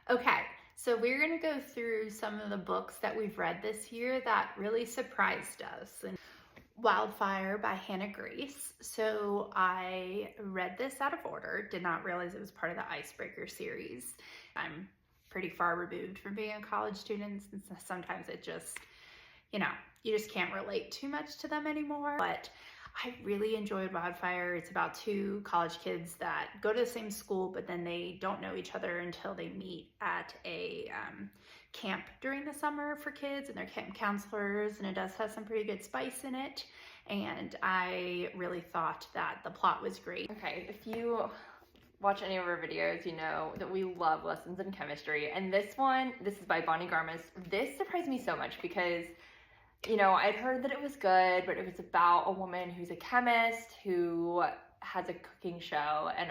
Okay, so we're going to go through some of the books that we've read this year that really surprised us. And Wildfire by Hannah Grace. So I read this out of order, did not realize it was part of the Icebreaker series. I'm pretty far removed from being a college student, and sometimes it just, you just can't relate too much to them anymore. But I really enjoyed Wildfire. It's about two college kids that go to the same school, but then they don't know each other until they meet at a camp during the summer for kids, and they're camp counselors, and it does have some pretty good spice in it. And I really thought that the plot was great. Okay, if you watch any of our videos, you know that we love lessons in chemistry. And this is by Bonnie Garmus. This surprised me so much because I'd heard that it was good, but it was about a woman who's a chemist who has a cooking show, and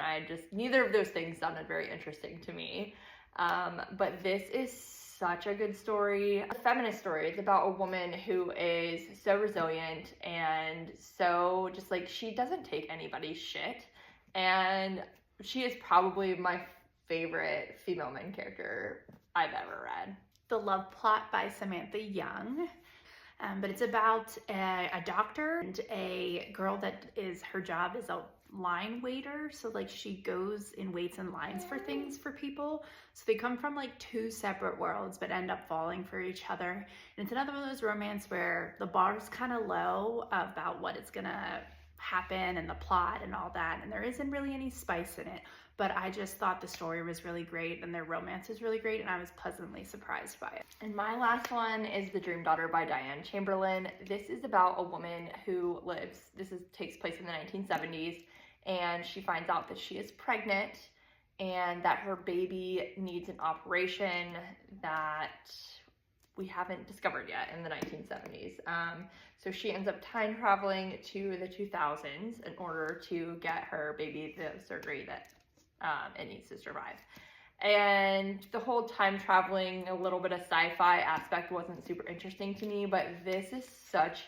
neither of those things sounded very interesting to me. But this is such a good story, a feminist story. It's about a woman who is so resilient and so just like, she doesn't take anybody's shit. And she is probably my favorite female main character I've ever read. The Love Plot by Samantha Young. But it's about a doctor and a girl that her job is a line waiter. So like she goes and waits in lines for things for people. So they come from like two separate worlds but end up falling for each other. And it's another one of those romance where the bar's kind of low about what it's gonna happen and the plot and all that, and there isn't really any spice in it, but I just thought the story was really great and their romance is really great, and I was pleasantly surprised by it. And my last one is The Dream Daughter by Diane Chamberlain. This is about a woman who takes place in the 1970s, and she finds out that she is pregnant and that her baby needs an operation that we haven't discovered yet in the 1970s. So she ends up time traveling to the 2000s in order to get her baby the surgery that it needs to survive. And the whole time traveling, a little bit of sci-fi aspect wasn't super interesting to me, but this is such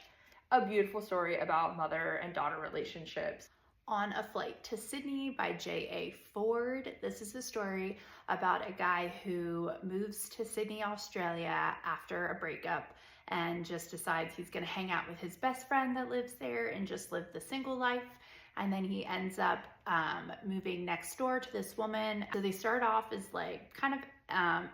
a beautiful story about mother and daughter relationships. On a Flight to Sydney by J.A. Ford. This is a story about a guy who moves to Sydney, Australia after a breakup and just decides he's going to hang out with his best friend that lives there and just live the single life. And then he ends up moving next door to this woman. So they start off as like kind of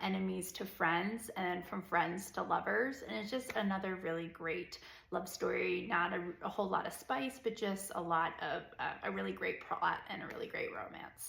enemies to friends, and then from friends to lovers. And it's just another really great love story. Not a whole lot of spice, but just a lot of a really great plot and a really great romance.